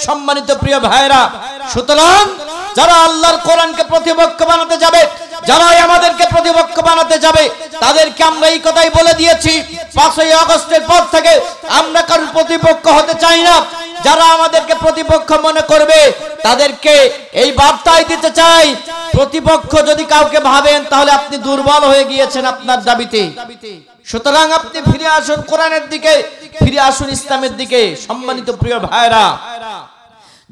সম্মানিত প্রিয় ভাইরা, সুতরাং যারা আল্লাহর কোরআনকে প্রতিপক্ষ বানাতে যাবে, যারা আমাদেরকে প্রতিপক্ষ বানাতে যাবে, তাদেরকে আমরা এই কথাই বলে দিয়েছি 5ই আগস্টের পর থেকে আমরা কারোর প্রতিপক্ষ হতে চাই না। যারা আমাদেরকে প্রতিপক্ষ মনে করবে তাদেরকে এই বার্তাই দিতে চাই, প্রতিপক্ষ যদি কাউকে ভাবেন তাহলে আপনি দুর্বল হয়ে গিয়েছেন আপনার দাবিতে। সুতরাং আপনি ফিরে আসুন কোরআনের দিকে, ফিরে আসুন ইসলামের দিকে। সম্মানিত প্রিয় ভাইরা,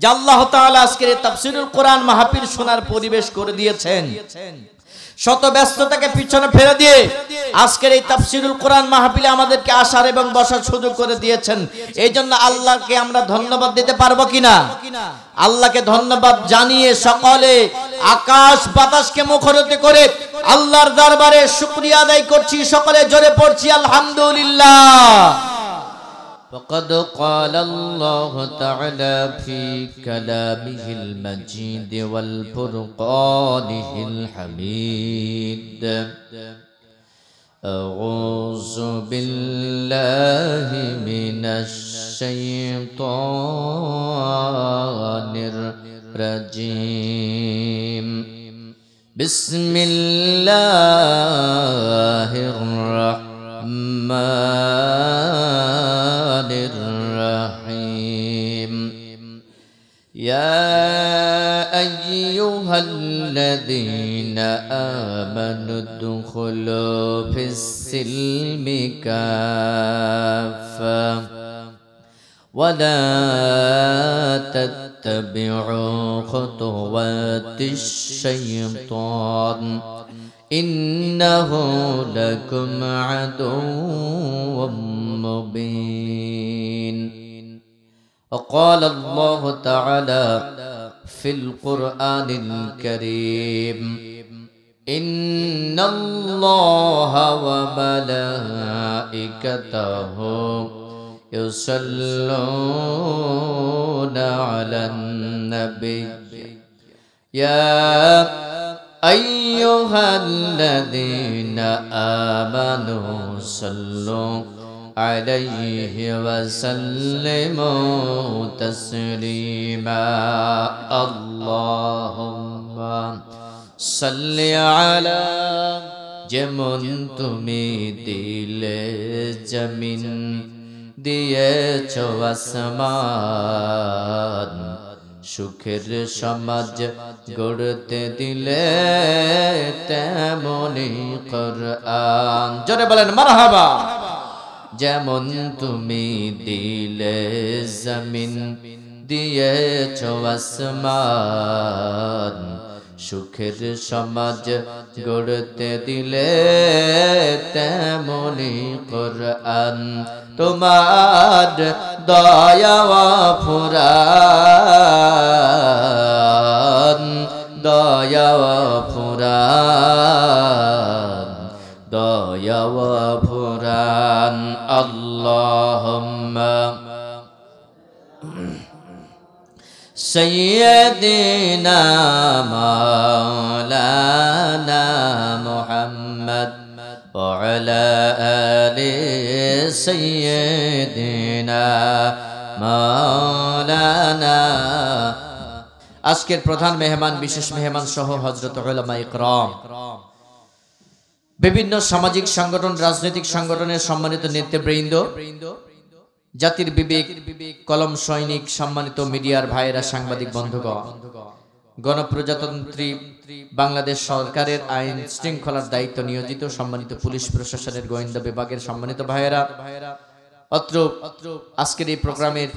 যে আল্লাহ তাআলা আজকের এই তাফসীরুল কোরআন মাহফিল শোনার পরিবেশ করে দিয়েছেন, শত ব্যস্ততাকে পিছনে ফেলে দিয়ে আজকের এই তাফসীরুল কোরআন মাহফিলে আমাদেরকে আসার এবং বসার সুযোগ করে দিয়েছেন। এই জন্য আল্লাহকে আমরা ধন্যবাদ দিতে পারবো কিনা? আল্লাহকে ধন্যবাদ জানিয়ে সকলে আকাশ বাতাসকে মুখরিত করে আল্লাহর দরবারে শুকরিয়া আদায় করছি। সকলে জোরে পড়ছি আলহামদুলিল্লাহ। وقد قال الله تعالى في كلامه المجيد والفرقانه الحميد: أعوذ بالله من الشيطان الرجيم. بسم الله الرحمن الرحيم. يا أيها الذين آمنوا ادخلوا في السلم كافة ولا تتبعوا خطوات الشيطان إنه لكم عدو مبين. وقال الله تعالى في القرآن الكريم: إن الله وملائكته يصلون على النبي يا أيها الذين آمنوا صلوا عليه وسلموا تسليما. اللهم صل على যেমন তুমি দিলে জমিন দিয়েছ আসমান, সুখের সমাজ গড়তে দিলে তেমনি কোরআন। জোরে বলেন মারহাবা। যেমন তুমি দিলে জমিন দিয়েছ আসমান, সুখের সমাজ গড়তে দিলে তেমনি কোরআন। তোমার দয়া ফুরান, দয়া ফুরান, দয়া ফুরান। আল্লাহুম্মা সাইয়্যিদিনা মাওলানা মুহাম্মদ ওয়া আলা আলি সাইয়্যিদিনা মাওলানা। আজকের প্রধান মেহমান, বিশেষ মেহমান সহ হযরত উলামা ইকরাম, বিভিন্ন সামাজিক সংগঠন, রাজনৈতিক সংগঠনের সম্মানিত নেতৃবৃন্দ, জাতির বিবেক, কলম সৈনিক, সম্মানিত মিডিয়ার ভাইয়েরা, সাংবাদিক বন্ধুগণ, গণপ্রজাতন্ত্রী বাংলাদেশ সরকারের আইন শৃঙ্খলার দায়িত্ব নিয়োজিত সম্মানিত পুলিশ প্রশাসনের গোয়েন্দা বিভাগের সম্মানিত ভাইয়েরা, অত্র আজকের এই প্রোগ্রামের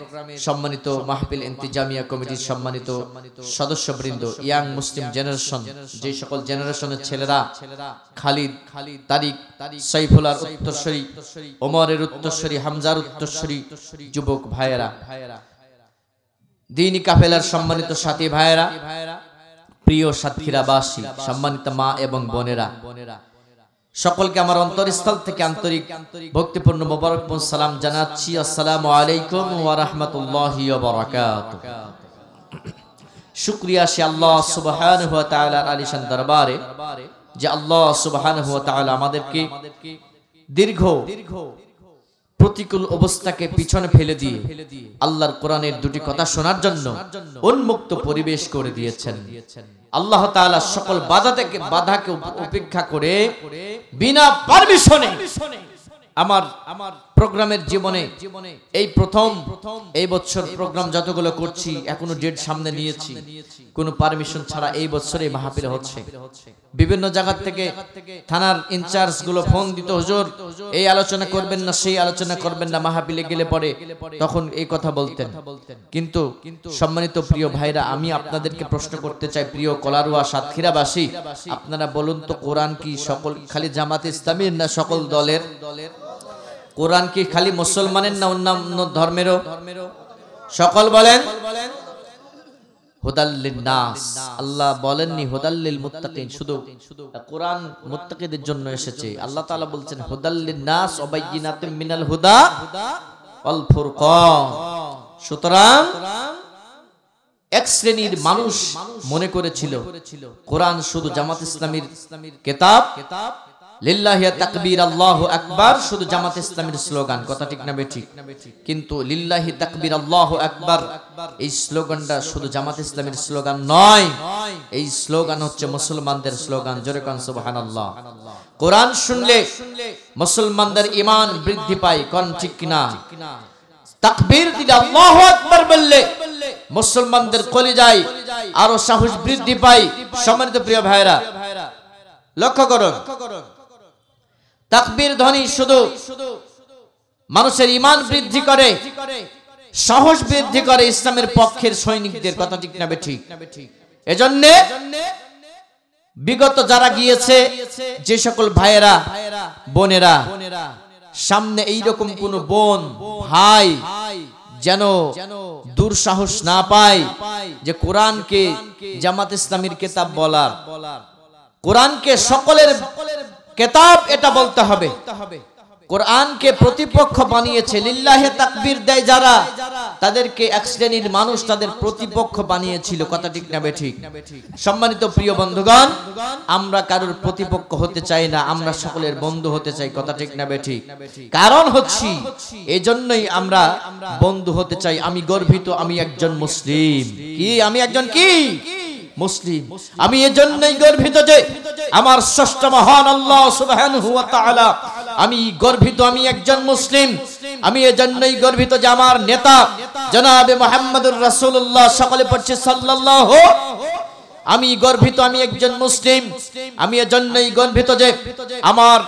সম্মানিত মাহফিল ইন্তিজামিয়া কমিটির সম্মানিত সদস্যবৃন্দ, ইয়াং মুসলিম জেনারেশন, যে সকল জেনারেশনের ছেলেরা খালিদ, তারিক, সাইফুলার উত্তরসূরি, ওমরের উত্তরসূরি, হামজার উত্তরসূরি যুবক ভাইয়েরা, দ্বীনি কাফেলার সম্মানিত সাথী ভাইয়েরা, প্রিয় সাতক্ষীরাবাসী, সম্মানিত মা এবং বোনেরা, সকলকে আমার অন্তরস্থল থেকে আন্তরিক ভক্তিপূর্ণ মোবারকপুর সালাম জানাচ্ছি। আসসালামু আলাইকুম ওয়া রাহমাতুল্লাহি ওয়া বারাকাতুহু। শুকরিয়া সে আল্লাহ সুবহানাহু ওয়া তাআলার আলিশান দরবারে যে আল্লাহ সুবহানাহু ওয়া তাআলা আমাদেরকে দীর্ঘ প্রতিকূল অবস্থাকে পিছনে ফেলে দিয়ে আল্লাহর কোরআনের দুটি কথা শোনার জন্য উন্মুক্ত পরিবেশ করে দিয়েছেন। আল্লাহ তাআলা সকল বাধাকে উপেক্ষা করে বিনা পারমিশনে আমার প্রোগ্রামের জীবনে এই প্রথম এই বছর প্রোগ্রাম যতগুলো করছি এখনো ডেট সামনে নিয়েছি, কোনো পারমিশন ছাড়া এই বছরে মাহফিল হচ্ছে। বিভিন্ন জায়গা থেকে থানার ইনচার্জ গুলো ফোন দিত, হুজুর এই আলোচনা করবেন না, সেই আলোচনা করবেন না, মাহফিলে গেলে পরে তখন এই কথা বলতেন। কিন্তু সম্মানিত প্রিয় ভাইরা, আমি আপনাদেরকে প্রশ্ন করতে চাই, প্রিয় কলারুয়া সাতক্ষীরাবাসী, আপনারা বলুন তো কোরআন কি সকল খালি জামাত ইসলামীর না সকল দলের? কোরআন কি খালি মুসলমানের না অন্যান্য ধর্মেরও? সকল বলেন। হুদাল লিন্নাস, আল্লাহ বলেননি হুদাল লিল মুত্তাকিন, শুধু কোরআন মুত্তাকিদের জন্য এসেছে। আল্লাহ তাআলা বলছেন হুদাল লিন্নাস ওয়া বাইয়িনাতিম মিনাল হুদা ওয়াল ফুরকান। সুতরাং এক শ্রেণীর মানুষ মনে করেছিল কোরআন শুধু জামাত ইসলামীর কিতাব, লিল্লাহি তাকবীর আল্লাহু আকবার শুধু জামাত ইসলামীর স্লোগান, কথা ঠিক না বেঠিক? কিন্তু লিল্লাহি তাকবীর আল্লাহু আকবার এই স্লোগানটা শুধু জামাত ইসলামীর স্লোগান নয়, এই স্লোগান হচ্ছে মুসলমানদের স্লোগান। জোরে কোন সুবহানাল্লাহ। কোরআন শুনলে মুসলমানদের ঈমান বৃদ্ধি পায়, কোন ঠিক কিনা? তাকবীর দিলে আল্লাহু আকবার বললে মুসলমানদের কলিজায় আরো সাহস বৃদ্ধি পায়। সম্মানিত প্রিয় ভাইরা, লক্ষ্য করুন, তাকবীর ধ্বনি শুধু মানুষের ঈমান বৃদ্ধি করে, সাহস বৃদ্ধি করে ইসলামের পক্ষের সৈনিকদের, কথা ঠিক না বেঠিক? এজন্য বিগত যারা গিয়েছে, যে সকল ভাইয়েরা বোনেরা সামনে এইরকম কোন বোন ভাই যেন দুঃসাহস না পায় যে কোরআনকে জামাত ইসলামীর কিতাব বলার, কোরআনকে সকলের কিতাব এটা বলতে হবে। কোরআনকে প্রতিপক্ষ বানিয়েছে, লিল্লাহি তাকবীর দেয় যারা, তাদেরকে এক শ্রেণীর মানুষ তাদের প্রতিপক্ষ বানিয়েছিল, কথা ঠিক না বেঠিক? সম্মানিত প্রিয় বন্ধুগণ, আমরা কারোর প্রতিপক্ষ হতে চাই না, আমরা সকলের বন্ধু হতে চাই, কথা ঠিক না বেঠিক? কারণ হচ্ছে এজন্যই আমরা বন্ধু হতে চাই। আমি গর্বিত, আমি একজন মুসলিম। কি আমি একজন কি মুসলিম? আমি এজন্যই গর্বিত যে আমার স্রষ্টা মহান আল্লাহ সুবহানাহু ওয়া তাআলা, আমি গর্বিত আমি একজন মুসলিম। আমি এজন্যই গর্বিত যে আমার নেতা জনাবে মুহাম্মদুর রাসূলুল্লাহ, সকলে পড়ছে সাল্লাল্লাহু, আমি গর্বিত আমি একজন মুসলিম। আমি এজন্যই গর্বিত যে আমার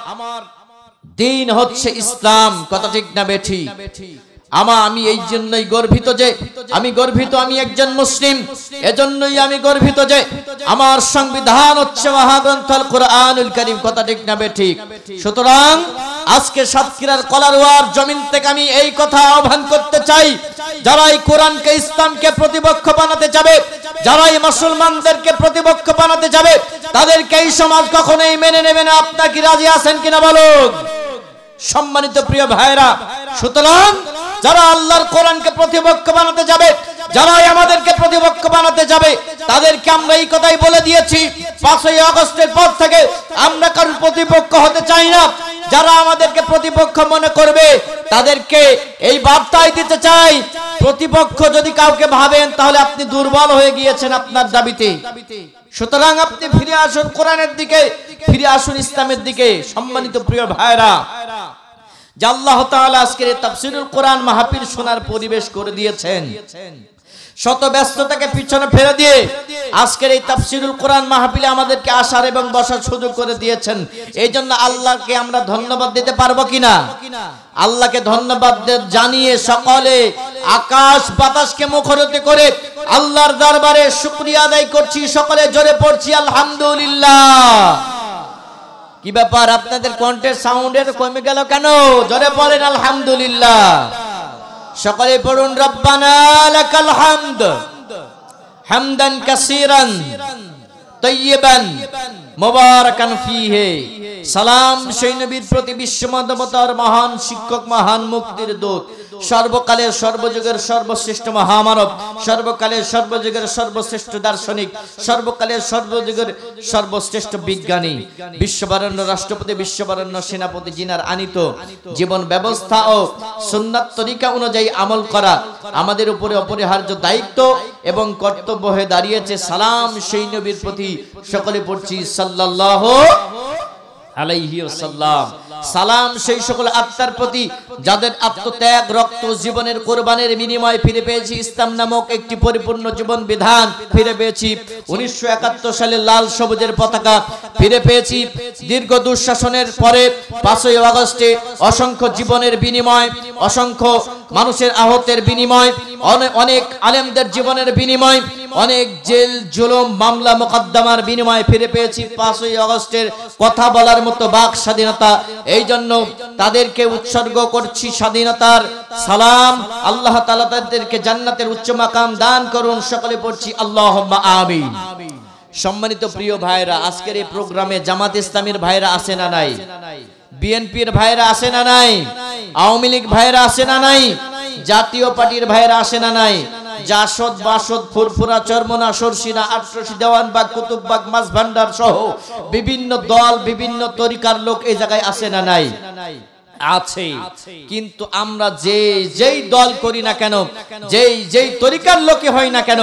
দ্বীন হচ্ছে ইসলাম, কথা ঠিক না বেঠিক? আমি এই জন্যই গর্বিত যে আমি একজন মুসলিম। এজন্যই আমি গর্বিত যে আমার সংবিধান হচ্ছে মহাগ্রন্থ আল কোরআনুল কারীম, কথা ঠিক না বেঠিক? সুতরাং আজকে সাতক্ষীরার কলারওয়ার জমিন থেকে আমি এই কথা আহ্বান করতে চাই, যারা এই কোরআনকে ইসলামকে প্রতিপক্ষ বানাতে যাবে, যারা এই মুসলমানদেরকে প্রতিপক্ষ বানাতে যাবে, তাদেরকে এই সমাজ কখনোই মেনে নেবে না। আপনারা কি রাজি আছেন কিনা বলুন? সম্মানিত প্রিয় ভাইরা, সুতরাং যারা আল্লাহর কোরআনকে প্রতিপক্ষ বানাতে যাবে, যারা আমাদেরকে প্রতিপক্ষ বানাতে যাবে, তাদেরকে আমরা এই কথাই বলে দিয়েছি, 5ই আগস্টের পর থেকে আমরা কারোর প্রতিপক্ষ হতে চাই না। যারা আমাদেরকে প্রতিপক্ষ মনে করবে তাদেরকে এই বার্তাই দিতে চাই, প্রতিপক্ষ যদি কাউকে ভাবেন তাহলে আপনি দুর্বল হয়ে গিয়েছেন আপনার দাবিতে। সুতরাং আপনি ফিরে আসুন কোরআনের দিকে, ফিরে আসুন ইসলামের দিকে। সম্মানিত প্রিয় ভাইরা, যে আল্লাহ তাআলা আজকের এই তাফসীরুল কোরআন মাহফিল শোনার পরিবেশ করে দিয়েছেন, শত ব্যস্ততাকে পিছনে ফেলে দিয়ে আজকের এই তাফসীরুল কোরআন মাহফিলে আমাদেরকে আসার এবং বসার সুযোগ করে দিয়েছেন। এই জন্য আল্লাহকে আমরা ধন্যবাদ দিতে পারবো কিনা? আল্লাহকে ধন্যবাদ জানিয়ে সকলে আকাশ বাতাসকে মুখরিত করে আল্লাহর দরবারে শুকরিয়া আদায় করছি। সকলে জোরে পড়ছি আলহামদুলিল্লাহ। কি ব্যাপার, আপনাদের কণ্ঠের সাউন্ডের কমে গেল কেন? জোরে বলেন আলহামদুলিল্লাহ। সকলে পড়ুন রব্বানা লাকাল হামদ হামদান কাসীরান তাইয়িবান মুবারাকান ফীহি সালাম সেই নবীর প্রতি বিশ্ব মানবতার মহান শিক্ষক, মহান মুক্তির দূত, সর্বকালের সর্বযুগের সর্বশ্রেষ্ঠ মহামানব, সর্বকালের সর্বযুগের সর্বশ্রেষ্ঠ দার্শনিক, সর্বকালের সর্বযুগের সর্বশ্রেষ্ঠ বিজ্ঞানী, বিশ্ববরেণ্য রাষ্ট্রপতি, বিশ্ববরেণ্য সেনাপতি, জিনার আনিত জীবন ব্যবস্থা ও সুন্নাত তরিকা অনুযায়ী আমল করা আমাদের উপরে অপরিহার্য দায়িত্ব এবং কর্তব্য হয়ে দাঁড়িয়েছে। সালাম সেই নবীর প্রতি সকলে পড়ছি সাল্লাল্লাহু আলাইহি ওয়াসাল্লাম। সালাম সেই সকল আত্মার প্রতি যাদের আত্মত্যাগ, রক্ত, জীবনের কোরবানির বিনিময়ে ফিরে পেয়েছি ইসলাম নামক একটি পরিপূর্ণ জীবন বিধান, ফিরে পেয়েছি 1971 সালের লাল সবুজের পতাকা, ফিরে পেয়েছি দীর্ঘ দুঃশাসনের পরে 5ই আগস্টে অসংখ্য জীবনের বিনিময়, অসংখ্য মানুষের আহতের বিনিময়, অনেক আলেমদের জীবনের বিনিময়, অনেক জেল জুলুম মামলা মোকদ্দমার বিনিময়ে ফিরে পেয়েছি 5ই আগস্টের কথা বলার মতো বাক স্বাধীনতা। এই জন্য তাদেরকে উৎসর্গ করছি স্বাধীনতার সালাম। আল্লাহ তাআলা তাদেরকে জান্নাতের উচ্চ মাকাম দান করুন, সকলে পড়ছি আল্লাহুম্মা আমিন। সম্মানিত প্রিয় ভাইরা, আজকের এই প্রোগ্রামে জামাত ইসলামীর ভাইরা আছে না নাই? বিএনপির ভাইরা আছে না নাই? আওয়ামী লীগ ভাইরা আছে না নাই? জাতীয় পার্টির ভাইরা আছে না নাই? জাসদ, বাসদ, ফুরফুরা, চরমনা, সরসিনা, আটরশি, দেওয়ানবাগ, কুতুববাগ, মাছ ভান্ডার সহ বিভিন্ন দল, বিভিন্ন তরিকার লোক এই জায়গায় আছে না নাই? আছে। কিন্তু আমরা যেই দল করি না কেন, যেই তরিকার লোকে হই না কেন,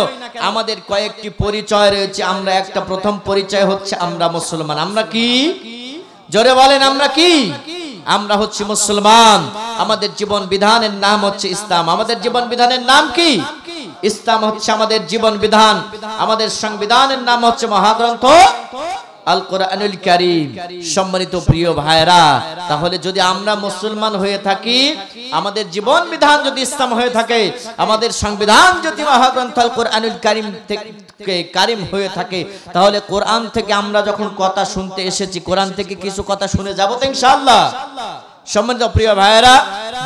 আমাদের কয়েকটি পরিচয় রয়েছে। আমরা একটা প্রথম পরিচয় হচ্ছে আমরা মুসলমান। আমরা কি? জোরে বলেন, আমরা কি? আমরা হচ্ছে মুসলমান। আমাদের জীবন বিধানের নাম হচ্ছে ইসলাম। আমাদের জীবন বিধানের নাম কি? ইসলাম হচ্ছে আমাদের জীবন বিধান। আমাদের সংবিধানের নাম হচ্ছে মহাগ্রন্থ আল কোরআনুল কারীম। সম্মানিত প্রিয় ভাইরা, তাহলে যদি আমরা মুসলমান হয়ে থাকি, আমাদের জীবন বিধান যদি ইসলাম হয়ে থাকে, আমাদের সংবিধান যদি মহাগ্রন্থ আল কোরআনুল কারীম হয়ে থাকে, তাহলে কোরআন থেকে আমরা যখন কথা শুনতে এসেছি, কোরআন থেকে কিছু কথা শুনে যাব তো ইনশাআল্লাহ। সম্মানিত প্রিয় ভাইরা,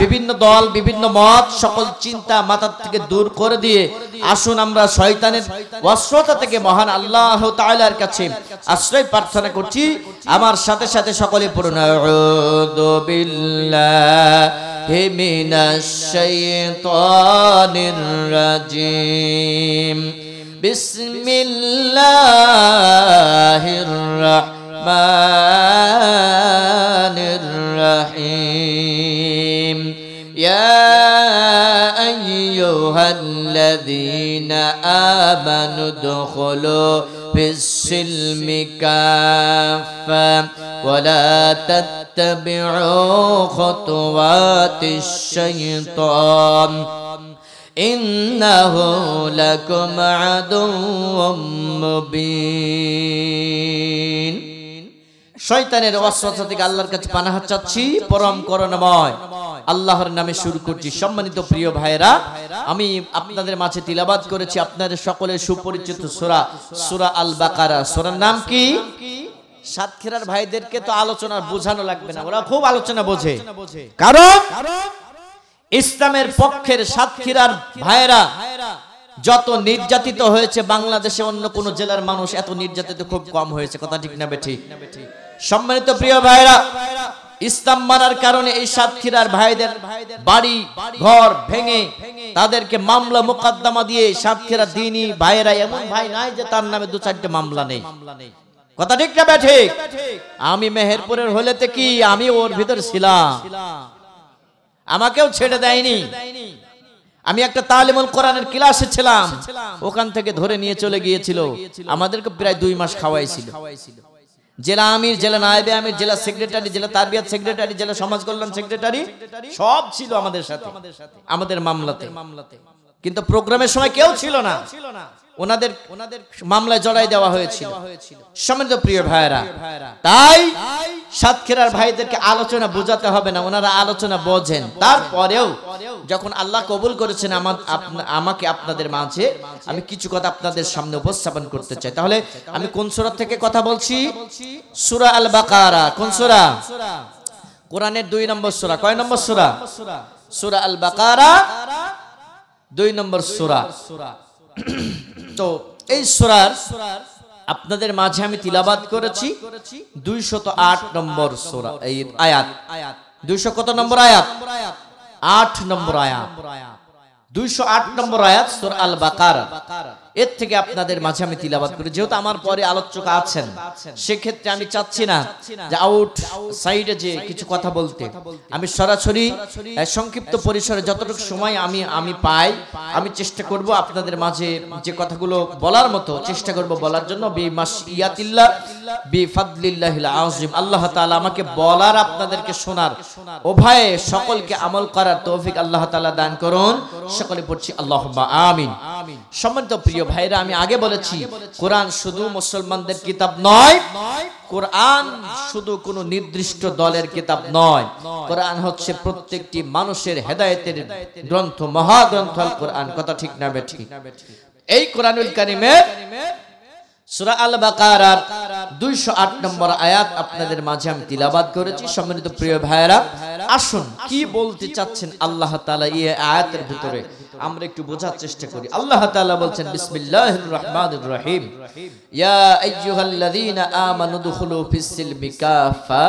বিভিন্ন দল, বিভিন্ন মত, সকল চিন্তা মাথার থেকে দূর করে দিয়ে আসুন আমরা শয়তানের ওয়াসওয়াসা থেকে মহান আল্লাহ তাআলার কাছে আশ্রয় প্রার্থনা করছি। আমার সাথে সাথে সকলে পড়ুন, আউযু বিল্লাহি মিনাশ শাইতানির রাজিম, বিসমিল্লাহির রাহমানির রহিম। ইয়া আইয়ুহাল্লাযীনা আমানু দুখুলু ফিস-সিলমি কাফা ওয়া লা তাত্তাবি'উ খুতুওয়াতিশ শাইতান ইন্নাহু লাকুম আদুউম মুবিন। শয়তানের ওয়াসওয়াসা থেকে আল্লাহর কাছে পানাহ চাচ্ছি, পরম করুণাময় আল্লাহর নামে শুরু করছি। সম্মানিত প্রিয় ভাইরা, আমি আপনাদের মাঝে তিলাবাত করেছি আপনাদের সকলের সুপরিচিত সূরা আল বাকারা। সূরার নাম কি? সাতক্ষীরার ভাইদেরকে তো আলোচনা বোঝানো লাগবে না, ওরা খুব আলোচনা বোঝে। কারণ ইসলামের পক্ষের সাতক্ষীরার ভাইরা যত নির্যাতিত হয়েছে, বাংলাদেশে অন্য কোন জেলার মানুষ এত নির্যাতিত খুব কম হয়েছে। কথা ঠিক না বেঠিক? সম্মানিত প্রিয় ভাইরা, ইসলাম মানার কারণে এই সাতক্ষীরার ভাইদের বাড়ি ঘর ভেঙে তাদেরকে মামলা মোকদ্দমা দিয়ে সাতক্ষীরার দ্বীনি ভাইরা, এমন ভাই নাই যে তার নামে 2-4টা মামলা নেই। কথা ঠিক না বেঠিক? আমি মেহেরপুরের হলেতে কি আমি ওর ভিতর ছিলাম, আমাকেও ছেড়ে দেয়নি। আমি একটা তালিমুল কোরআনের ক্লাসে ছিলাম, ওখান থেকে ধরে নিয়ে চলে গিয়েছিল, আমাদেরকে প্রায় 2 মাস খাওয়াইছিল। জেলা আমির, জেলা নায়েবে আমির, জেলা সেক্রেটারি, জেলা তারবিয়াত সেক্রেটারি, জেলা সমাজ কল্যাণ সেক্রেটারি সব ছিল আমাদের সাথে, আমাদের মামলাতে। কিন্তু প্রোগ্রামের সময় কেউ ছিল না, ওনাদের মামলায় জড়াই দেওয়া হয়েছিল। সম্মানিত প্রিয় ভাইরা, তাই সাতক্ষীরার ভাইদেরকে আলোচনা বোঝাতে হবে না, ওনারা আলোচনা বোঝেন। তারপরেও যখন আল্লাহ কবুল করেছেন আমাকে আপনাদের মাঝে, আমি কিছু কথা আপনাদের সামনে উপস্থাপন করতে চাই। তাহলে আমি কোন সূরা থেকে কথা বলছি? সূরা আল বাকারা। কোন সূরা? কোরআনের 2 নম্বর সূরা। কয় নম্বর সূরা? সূরা আল বাকারা 2 নম্বর সূরা। তো এই সূরার আপনাদের মাঝে আমি তিলাবাত করেছি 208 নম্বর সূরা এই আয়াত। 200 কত নম্বর আয়াত? 8 নম্বর আয়াত। 208 নম্বর আয়াত সূরা আল বাকারা। এর থেকে আপনাদের মাঝে আমি তিলাবাত করি, যেহেতু আমার পরে আলোচক আছেন সেক্ষেত্রে আমি চাচ্ছি না যে আউট সাইডে যে কিছু কথা বলতে। আমি সরাসরি সংক্ষিপ্ত পরিসরে যতটুকু সময় আমি পাই আমি চেষ্টা করব আপনাদের মাঝে যে কথাগুলো বলার মতো চেষ্টা করব বলার জন্য। বিমাশিয়াতিল্লাহ বিফাদলিল্লাহিল আযীম, আল্লাহ তাআলা আমাকে বলার আপনাদেরকে শোনার উভয়ে সকলকে আমল করার তৌফিক আল্লাহ তাআলা দান করুন। সকলে পড়ছি আল্লাহুম্মা আমিন। সম্মানিত প্রিয় ভাইরা, আমি আগে বলেছি কোরআন শুধু মুসলমানদের কিতাব নয়, কোরআন শুধু কোনো নির্দিষ্ট দলের কিতাব নয়, কোরআন হচ্ছে প্রত্যেকটি মানুষের হেদায়েতের গ্রন্থ, মহাগ্রন্থ আল কোরআন। কথা ঠিক না বেঠিক? এই কোরআনুল কারীমের সূরা আল বাকারার 208 নম্বর আয়াত আপনাদের মাঝে আমি তিলাবাত করেছি। সম্মানিত প্রিয় ভাইরা, আসুন কি বলতে চাচ্ছেন আল্লাহ তাআলা এই আয়াতের ভিতরে আমরা একটু বোঝার চেষ্টা করি। আল্লাহ তাআলা বলছেন বিসমিল্লাহির রহমানির রহিম, ইয়া আইয়ুহাল্লাযীনা আমানু দুখুলু ফিস-সিলমি কাফা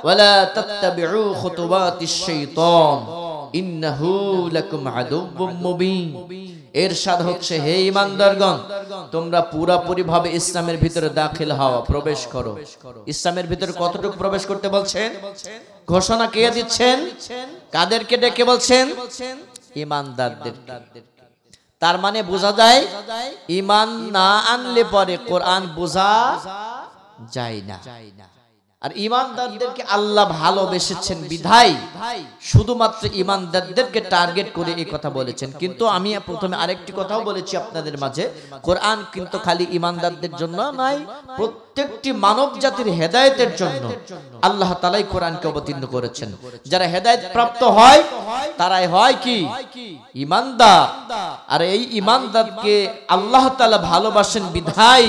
ওয়া লা তাত্তাবিউ খুতুওয়াতিশ শাইতান ইন্নাহু লাকুম আদুউম মুবিন। এরশাদ হচ্ছে, হে ঈমানদারগণ, তোমরা পুরোপুরি ভাবে ইসলামের ভিতরে দাখিল হও, প্রবেশ করো। ইসলামের ভিতরে কতটুকু প্রবেশ করতে বলছেন? ঘোষণা কে দিচ্ছেন? কাদেরকে ডেকে বলছেন? ঈমানদারদের। তার মানে বোঝা যায় ঈমান না আনলে পরে কোরআন বোঝা যায় না। আর ঈমানদারদেরকে আল্লাহ ভালোবেসেছেন বিধায় শুধুমাত্র ঈমানদারদেরকে টার্গেট করে এই কথা বলেছেন। কিন্তু আমি প্রথমে আরেকটি কথাও বলেছি আপনাদের মাঝে, কোরআন কিন্তু খালি ঈমানদারদের জন্য নয়, প্রত্যেকটি মানব জাতির হেদায়েতের জন্য আল্লাহ তাআলাই কোরআনকে অবতীর্ণ করেছেন। যারা হেদায়েত প্রাপ্ত হয় তারাই হয় কি? ঈমানদার। আর এই ঈমানদারকে আল্লাহ তাআলা ভালোবাসেন বিধায়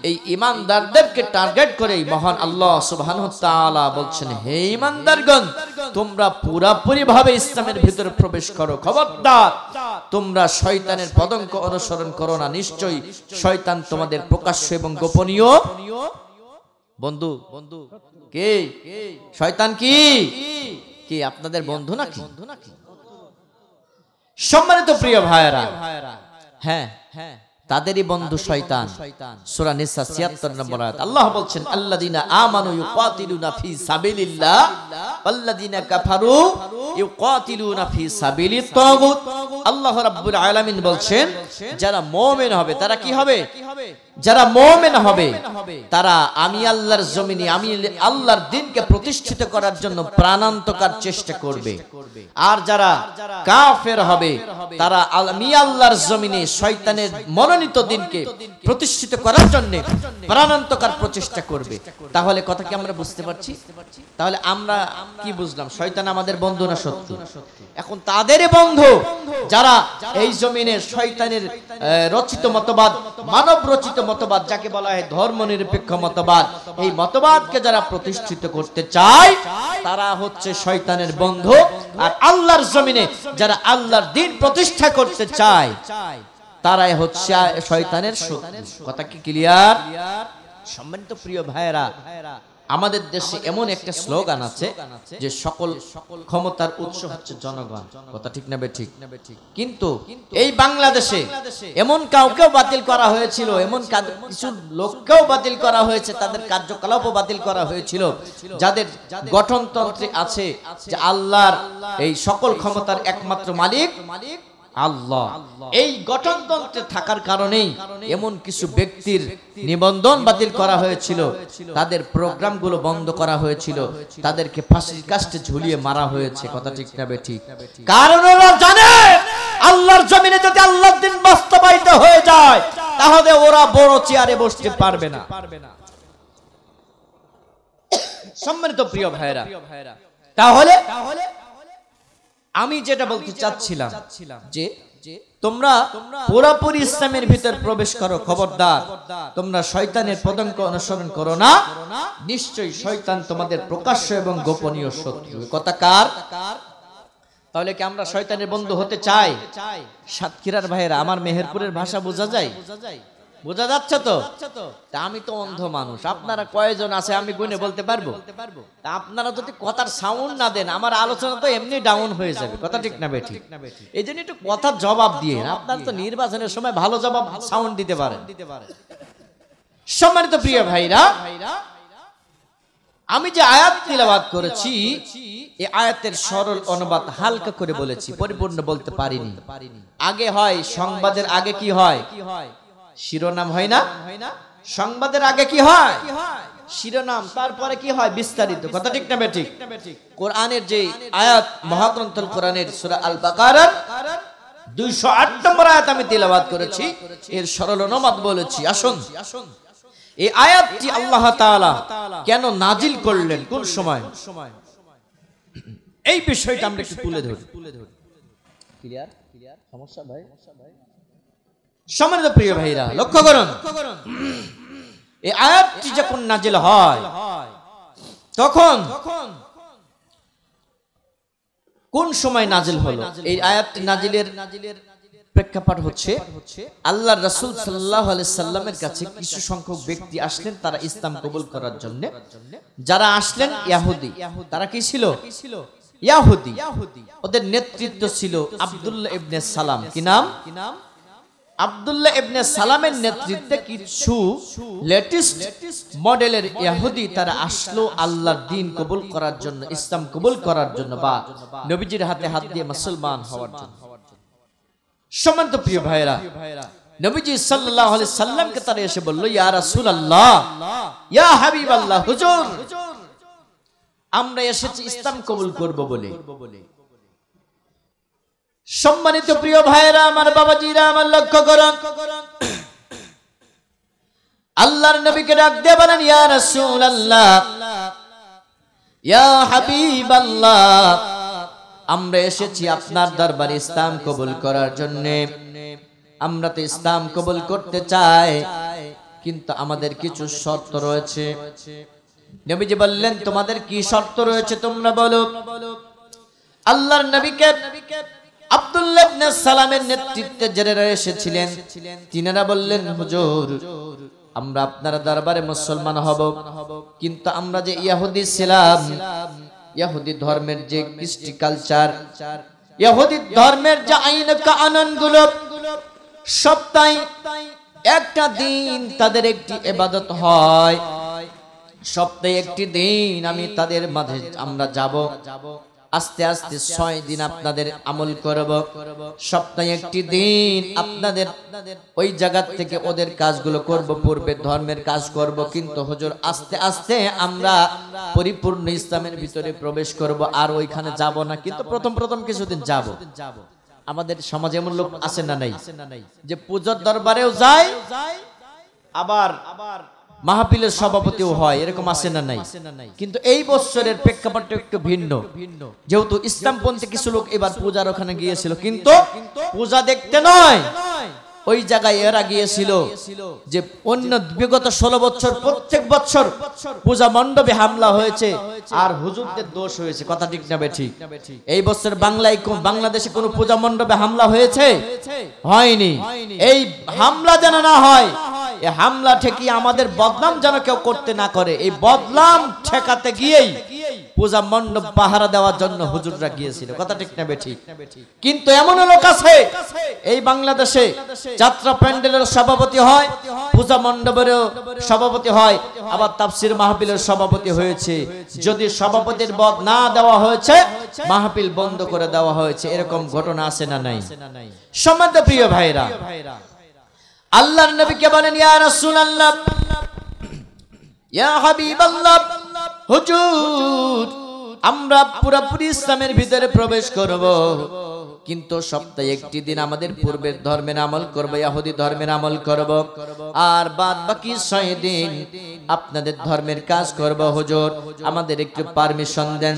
এই ঈমানদারদেরকে টার্গেট করে মহান আল্লাহ সুবহানাহু ওয়া তাআলা বলছেন, হে ঈমানদারগণ, তোমরা পুরোপুরি ভাবে ইসলামের ভিতরে প্রবেশ করো। খবরদার তোমরা শয়তানের পদঙ্ক অনুসরণ করো না, নিশ্চয়ই শয়তান তোমাদের প্রকাশ্য এবং গোপনীয় বন্ধু। কে শয়তান? কি আপনাদের বন্ধু নাকি? সম্মানিত প্রিয় ভাইরা, হ্যাঁ, তাদেরই বন্ধু শয়তান। সূরা নিসা ৭৬ নম্বর আয়াত আল্লাহ বলছেন, আল্লাযীনা আমানু ইউকাতিলুনা ফি সাবিলিল্লাহ ওয়াল্লাযীনা কাফারু ইউকাতিলুনা ফি সাবিলিত তাগুত। আল্লাহ রাব্বুল আলামিন বলছেন, যারা মুমিন হবে তারা কি হবে? যারা মুমিন হবে তারা আমি আল্লাহর জমিনে আমি আল্লাহর দ্বীনকে প্রতিষ্ঠিত করার জন্য প্রাণান্তকার চেষ্টা করবে। আর যারা কাফের হবে তারা আমি আল্লাহর জমিনে শয়তানের মনোনীত দ্বীনকে প্রতিষ্ঠিত করার জন্য প্রাণান্তকার প্রচেষ্টা করবে। তাহলে কথা কি আমরা বুঝতে পারছি? তাহলে আমরা কি বুঝলাম? শয়তান আমাদের বন্ধু না শত্রু? এখন তাদেরই বন্ধু যারা এই জমিনে শয়তানের রচিত মতবাদ, মানব রচিত মতবাদ, যাকে বলা হয় ধর্ম নিরপেক্ষ মতবাদ, এই মতবাদকে যারা প্রতিষ্ঠিত করতে চায় তারা হচ্ছে শয়তানের বন্ধু। আর আল্লাহর জমিনে যারা আল্লাহর দ্বীন প্রতিষ্ঠা করতে চায় তারাই হচ্ছে শয়তানের শত্রু। কথা কি ক্লিয়ার? সম্মানিত প্রিয় ভাইরা, আমাদের দেশে এমন একটা স্লোগান আছে যে সকল ক্ষমতার উৎস হচ্ছে জনগণ। কথা ঠিক না বেঠিক? কিন্তু এই বাংলাদেশে এমন কাউকেও বাতিল করা হয়েছিল, এমন কিছু লোককেও বাতিল করা হয়েছে, তাদের কার্যকলাপও বাতিল করা হয়েছিল, যাদের গঠনতন্ত্রে আছে যে আল্লাহর এই সকল ক্ষমতার একমাত্র মালিক আল্লাহ। এই গঠনতন্ত্রে থাকার কারণেই এমন কিছু ব্যক্তির নিবন্ধন বাতিল করা হয়েছিল, তাদের প্রোগ্রামগুলো বন্ধ করা হয়েছিল, তাদেরকে ফাঁসির কাস্টে ঝুলিয়ে মারা হয়েছে। কথা ঠিক না বেঠিক? কারণ ওরা জানে আল্লাহর জমিনে যদি আল্লাহর দ্বীন বাস্তবায়িত হয়ে যায় তাহলে ওরা বড় চেয়ারে বসতে পারবে না। সম্মানিত প্রিয় ভাইরা, তাহলে আমি যেটা বলতে চাচ্ছিলাম যে তোমরা পুরোপুরি ইসলামের ভিতর প্রবেশ করো, খবরদার তোমরা শয়তানের পদঙ্ক অনুসরণ করো না, নিশ্চয়ই শয়তান তোমাদের প্রকাশ্য এবং গোপনীয় শত্রু। কথা কার? তাহলে কি আমরা শয়তানের বন্ধু হতে চাই? সাতক্ষীরার ভাইয়েরা, আমার মেহেরপুরের ভাষা বোঝা যায়? বোঝা যাচ্ছে তো? তা আমি তো অন্ধ মানুষ, আপনারা কয়জন আছে আমি গুনে বলতে পারবো? তা আপনারা যদি কথার সাউন্ড না দেন আমার আলোচনা তো এমনি ডাউন হয়ে যাবে, কথা ঠিক না বেঠিক? এই জন্য একটু কথার জবাব দিয়ে, আপনারা তো নির্বাচনের সময় ভালো জবাব সাউন্ড দিতে পারেন। সম্মানিত প্রিয় ভাইরা, আমি যে আয়াত তিলাওয়াত করেছি এই আয়াতের সরল অনুবাদ হালকা করে বলেছি, পরিপূর্ণ বলতে পারিনি। আগে হয় সংবাদের আগে কি হয়? শিরোনাম হয় না? সংবাদের আগে কি হয়? শিরোনাম, তারপরে কি হয়? বিস্তারিত, কথা ঠিক না বেঠিক? কোরআনের যে আয়াত, মহাগ্রন্থ কোরআনের সূরা আল বাকারার 208 নম্বর আয়াত আমি তিলাওয়াত করেছি, এর সরল অনুবাদ বলেছি। আসুন এই আয়াতটি আল্লাহ তাআলা কেন নাজিল করলেন, কোন সময়, এই বিষয়টা আমরা একটু তুলে ধরি। ক্লিয়ার? সমস্যা ভাই? সম্মানিত প্রিয় ভাইরা, লক্ষ্য করুন, এই আয়াতটি যখন নাজিল হয় তখন কোন সময় নাজিল হলো? এই আয়াতটি নাজিলের প্রেক্ষাপট হচ্ছে আল্লাহর রাসূল সাল্লাল্লাহু আলাইহি সাল্লামের কাছে কিছু সংখ্যক ব্যক্তি আসলেন তারা ইসলাম কবুল করার জন্য। যারা আসলেন ইহুদি। তারা কি ছিল? ইহুদি। ওদের নেতৃত্ব ছিল আব্দুল্লাহ ইবনে সালাম। কি নাম? আব্দুল্লাহ ইবনে সালামের নেতৃত্বে কিছু লেটেস্ট মডেলের ইহুদি তারা আসলো আল্লাহর দ্বীন কবুল করার জন্য, ইসলাম কবুল করার জন্য, বা নবীজির হাতে হাত দিয়ে মুসলমান হওয়ার জন্য। সম্মানিত প্রিয় ভাইরা, নবীজি সাল্লাল্লাহু আলাইহি সাল্লামকে তারা এসে বলল, ইয়া রাসূলুল্লাহ, ইয়া হাবিবাল্লাহ, হুজুর আমরা এসেছি ইসলাম কবুল করব বলে। সম্মানিত প্রিয় ভাইরা, আমার বাবাজিরা, আমার লক্ষ্য করুন, আল্লাহর নবীকে ডাক দিয়ে বলেন, ইয়া রাসূলুল্লাহ, ইয়া হাবিবাল্লাহ, আমরা এসেছি আপনার দরবারে ইসলাম কবুল করার জন্য। আমরা তো ইসলাম কবুল করতে চাই, কিন্তু আমাদের কিছু শর্ত রয়েছে। নবীজি বললেন, তোমাদের কি শর্ত রয়েছে তোমরা বলো। আল্লাহর নবীকে আব্দুল্লাহ ইবনে সালামের নেতৃত্বে যারা এসেছিলেন তিনারা বললেন, হুজুর আমরা আপনার দরবারে মুসলমান হব, কিন্তু আমরা যে ইহুদি ছিলাম, ইহুদি ধর্মের যে কৃষ্টি কালচার, ইহুদি ধর্মের যে আইন কানুন গুলো, সপ্তাহে একটা দিন তাদের একটি ইবাদত হয়, সপ্তাহে একটি দিন আমি তাদের মাঝে আমরা যাব, আস্তে আস্তে 6 দিন আপনাদের আমল করব, সপ্তাহে একটি দিন আপনাদের ওই জায়গা থেকে ওদের কাজগুলো করব, পূর্বের ধর্মের কাজ করব, কিন্তু হুজুর আস্তে আস্তে আমরা পরিপূর্ণ ইসলামের ভিতরে প্রবেশ করব, আর ওইখানে যাব না, কিন্তু প্রথম প্রথম কিছুদিন যাব। আমাদের সমাজে এমন লোক আছে না নাই যে পূজার দরবারেও যায়, আবার মাহফিলের সভাপতিও হয়, এরকম আছে না নাই? কিন্তু এই বছরের প্রেক্ষাপটটা একটু ভিন্ন, যেহেতু ইসলামপন্থী কিছু লোক এবার পূজার ওখানে গিয়েছিল, কিন্তু পূজা দেখতে নয়, ওই জায়গায় এরা গিয়েছিল যে অন্য বিগত 16 বছর প্রত্যেক বছর পূজা মণ্ডপে হামলা হয়েছে আর হুজুরদের দোষ হয়েছে, কথা ঠিক না বেঠিক? এই বছর বাংলাদেশে কোন পূজা মণ্ডপে হামলা হয়েছে? হয়নি। এই হামলা যেন না হয়, এই হামলা ঠেকিয়ে আমাদের বদনাম যেন কেউ করতে না করে, এই বদনাম ঠেকাতে গিয়েই পূজা মণ্ডপ পাহারা দেওয়ার জন্য হুজুররা গিয়েছিল, কথা ঠিক না বেঠিক? কিন্তু এমন লোক আছে এই বাংলাদেশে যাত্রা প্যান্ডেলের সভাপতি হয়, পূজা মণ্ডপেরও সভাপতি হয়, আবার তাফসীর মাহফিলের সভাপতি হয়েছে। যদি সভাপতির পদ না দেওয়া হয়েছে, মাহফিল বন্ধ করে দেওয়া হয়েছে, এরকম ঘটনা আছে না নাই? সম্মানিত প্রিয় ভাইরা, আল্লাহর নবীকে বলেন, ইয়া রাসূলুল্লাহ, ইয়া হাবিবাল্লাহ, হুজুর আমরা পুরোপুরি ইসলামের ভিতরে প্রবেশ করব, কিন্তু সপ্তাহে একটি দিন আমাদের পূর্বের ধর্মের আমল করব, ইহুদি ধর্মের আমল করব, আর বাদ বাকি 6 দিন আপনাদের ধর্মের কাজ করব। হুজুর আমাদের একটু পারমিশন দেন।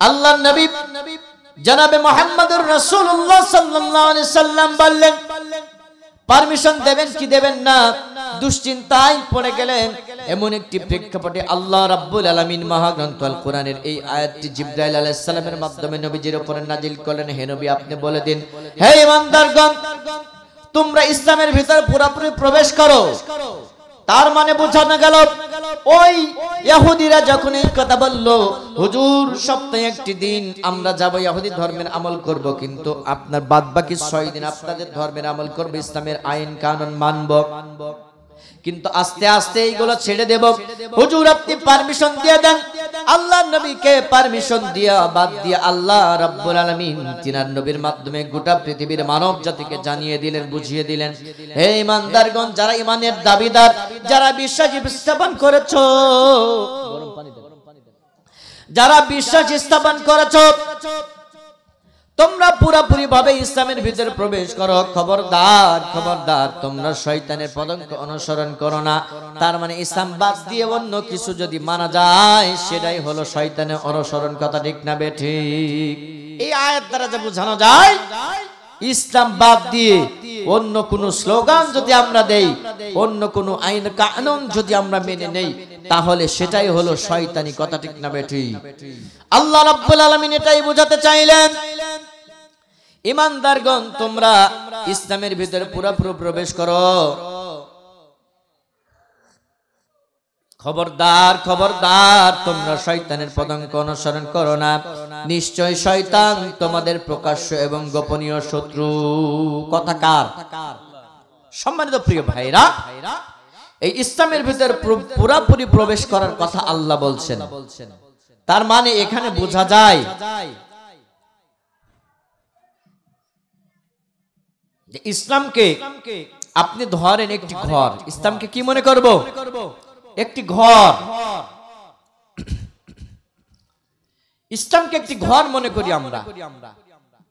আল্লাহর নবী জনাবে মুহাম্মদুর রাসূলুল্লাহ সাল্লাল্লাহু আলাইহি সাল্লাম বললেন, পারমিশন দেবেন কি দেবেন না দুশ্চিন্তায় পড়ে গেলেন। এমন একটি প্রেক্ষাপটে আল্লাহ রাব্বুল আলামিন মহাগ্রন্থ আল কোরআনের এই আয়াতটি জিবরাইল আলাইহিস সালামের মাধ্যমে নবীজির উপরে নাজিল করলেন। হে নবী, আপনি বলে দিন, হে ঈমানদারগণ, তোমরা ইসলামের ভিতর পুরোপুরি প্রবেশ করো। তার মানে বোঝানো গেল, ওই ইহুদিরা যখন এই কথা বলল, হুজুর সপ্তাহে একটি দিন আমরা যাব ইহুদি ধর্মের আমল করব, কিন্তু আপনার বাদবাকি 6 দিন আপনাদের ধর্মের আমল করব, ইসলামের আইন কানুন মানব, কিন্তু আস্তে আস্তে এইগুলো ছেড়ে দেব। হুজুর আপনি পারমিশন দিয়ে দেন। আল্লাহর নবীকে পারমিশন দিয়া বাদ দিয়ে আল্লাহ রাব্বুল আলামিন তিনার নবীর মাধ্যমে গোটা পৃথিবীর মানব জাতিকে জানিয়ে দিলেন, বুঝিয়ে দিলেন, হে ঈমানদারগণ, যারা ঈমানের দাবিদার, যারা বিশ্বাস স্থাপন করেছো, যারা বিশ্বাস স্থাপন করেছো, তোমরা পুরোপুরি ভাবে ইসলামের ভিতরে প্রবেশ করো। খবরদার খবরদার, তোমরা শয়তানের পদাঙ্ক অনুসরণ করো না। তার মানে ইসলাম বাদ দিয়ে অন্য কিছু যদি মানা যায়, সেটাই হলো শয়তানের অনুসরণ। কথা ঠিক না বেঠিক? এই আয়াত দ্বারা যে বোঝানো যায়, ইসলাম বাদ দিয়ে অন্য কোন স্লোগান যদি আমরা দেই, অন্য কোন আইন কানুন যদি আমরা মেনে নেই, তাহলে সেটাই হলো শয়তানি। কথা ঠিক না বেঠিক? আল্লাহ রাব্বুল আলামিন এটাই বোঝাতে চাইলেন, ঈমানদারগণ, তোমরা ইসলামের ভিতরে পুরোপুরি প্রবেশ করো। খবরদার খবরদার, তোমরা শয়তানের পদাঙ্ক অনুসরণ করো না। নিশ্চয় শয়তান তোমাদের প্রকাশ্য এবং গোপনীয় শত্রু। কথা কার? সম্মানিত প্রিয় ভাইরা, এই ইসলামের ভিতরে পুরোপুরি প্রবেশ করার কথা আল্লাহ বলছেন। তার মানে এখানে বোঝা যায় যে ইসলামকে আপনি ধরেন একটি ঘর। ইসলামকে কি মনে করব? একটি ঘর। ইসলামকে একটি ঘর মনে করি আমরা।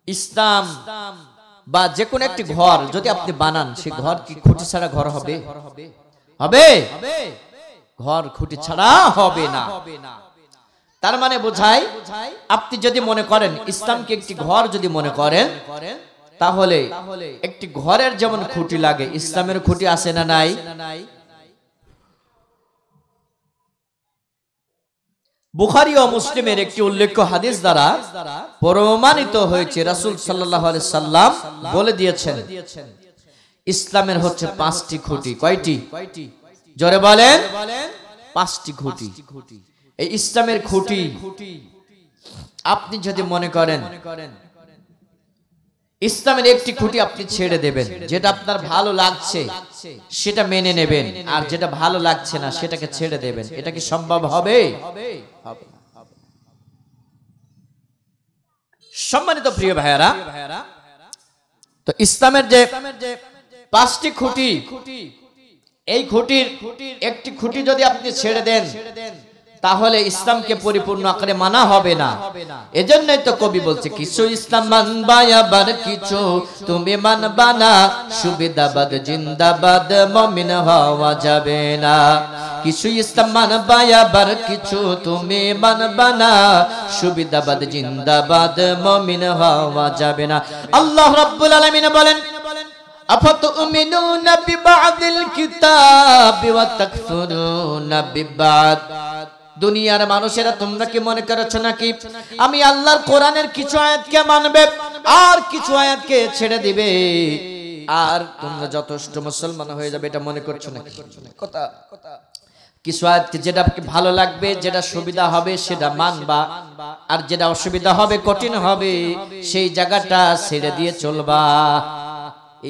ইসলাম বা যে কোনো একটি ঘর যদি আপনি বানান, সে ঘর কি খুঁটি ছাড়া ঘর হবে? হবে? ঘর খুঁটি ছাড়া হবে না। তার মানে বোঝায়, আপনি যদি মনে করেন ইসলামকে একটি ঘর যদি মনে করেন, তাহলে একটি ঘরের যেমন খুঁটি লাগে, ইসলামের খুঁটি আছে না নাই? বুখারী ও মুসলিমের একটি উল্লেখ্য হাদিস দ্বারা প্রমাণিত হয়েছে, রাসূল সাল্লাল্লাহু আলাইহি সাল্লাম বলে দিয়েছেন, ইসলামের হচ্ছে 5টি খুঁটি। কয়টি? জোরে বলেন। 5টি খুঁটি। এই ইসলামের খুঁটি আপনি যদি মনে করেন, ইসলামের একটি খুঁটি আপনি ছেড়ে দেবেন, যেটা আপনার ভালো লাগছে সেটা মেনে নেবেন, আর যেটা ভালো লাগছে না সেটাকে ছেড়ে দেবেন। এটা কি সম্ভব হবে? সম্মানিত প্রিয় ভাইয়ারা, তো ইসলামের যে 5টি খুঁটি, এই খুঁটির একটি খুঁটি যদি আপনি ছেড়ে দেন, তাহলে ইসলামকে পরিপূর্ণ আকারে মানা হবে না। এজন্যই তো কবি বলছে, কিছু ইসলাম মানবা আবার কিছু তুমি মানবা না, সুবিধাবাদ জিন্দাবাদ মুমিন হওয়া যাবে না। কিছু ইসলাম মানবা আবার কিছু তুমি মানবা না, সুবিধাবাদ জিন্দাবাদ মুমিন হওয়া যাবে না। আল্লাহ রাব্বুল আলামিন বলেন, আফাতুমিনুনা বিবাদিল কিতাবি ওয়া তাকফুরুনা বিবাদ। দুনিয়ার মানুষেরা তোমরা কি মনে করছো নাকি আমি আল্লাহর কোরআনের কিছু আয়াতকে মানবে আর কিছু আয়াতকে ছেড়ে দিবে, আর তোমরা যথেষ্ট মুসলমান হয়ে যাবে, এটা মনে করছো নাকি? কথা কিছু আয়াতকে যেটা ভালো লাগবে, যেটা সুবিধা হবে সেটা মানবা, আর যেটা অসুবিধা হবে, কঠিন হবে, সেই জায়গাটা ছেড়ে দিয়ে চলবা।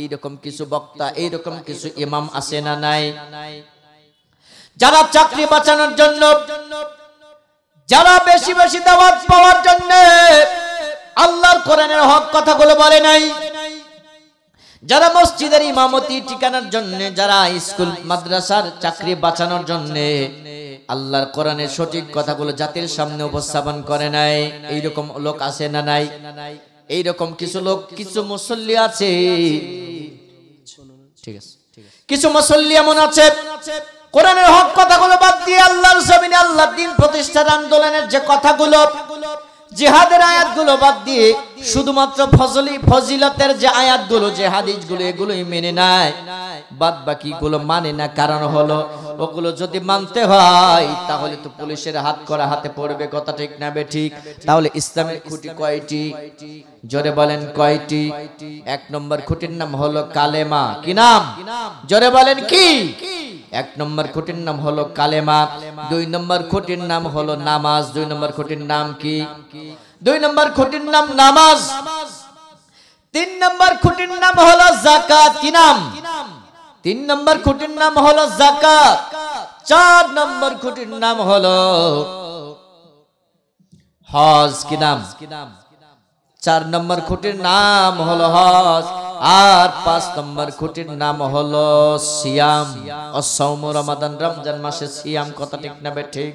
এইরকম কিছু বক্তা, এইরকম কিছু ইমাম আছে না নাই? যারা চাকরি বাঁচানোর জন্য, যারা বেশি বেশি দাওয়াত পাওয়ার জন্য আল্লাহর কোরআনের হক কথাগুলো বলে নাই, যারা মসজিদের ইমামতি ঠিকানার জন্য, যারা স্কুল মাদ্রাসার চাকরি বাঁচানোর জন্য আল্লাহর কোরআনের সঠিক কথাগুলো জাতির সামনে উপস্থাপন করে নাই, এইরকম লোক আছে না নাই? এইরকম কিছু লোক, কিছু মুসল্লি আছে, ঠিক আছে, কিছু মুসল্লি এমন আছে কোরআনের হক কথাগুলো বাদ দিয়ে আল্লাহর জমিনে আল্লাহর দ্বীন প্রতিষ্ঠার আন্দোলনের যে কথাগুলো, জিহাদের আয়াতগুলো বাদ দিয়ে শুধুমাত্র ফজিলতের যে আয়াতগুলো, যে হাদিসগুলো, এগুলোই মেনে নেয়, বাদ বাকিগুলো মানে না। কারণ হলো ওগুলো যদি মানতে হয় তাহলে তো পুলিশের হাত করা হাতে পড়বে। কথা ঠিক না বেঠিক? তাহলে ইসলামের খুঁটি কয়টি? জোরে বলেন কয়টি? 1 নম্বর খুঁটির নাম হলো কালেমা। কি নাম? জোরে বলেন কি? 1 নম্বর খুঁটির নাম হলো কালেমা। 2 নম্বর খুঁটির নাম হলো নামাজ। 2 নম্বর খুঁটির নাম কি? 2 নম্বর খুঁটির নাম নামাজ। 3 নম্বর খুঁটির নাম হলো যাকাত। কি নাম? 3 নম্বর খুঁটির নাম হলো যাকাত। 4 নম্বর খুঁটির নাম হলো হজ। কি নাম? 4 নম্বর খুঁটির নাম হলো হজ। আর 5 নম্বর খুঁটির নাম হলো সিয়াম। অসৌম রমাদান, রমজান মাসে সিয়াম। কথা ঠিক না বেঠিক?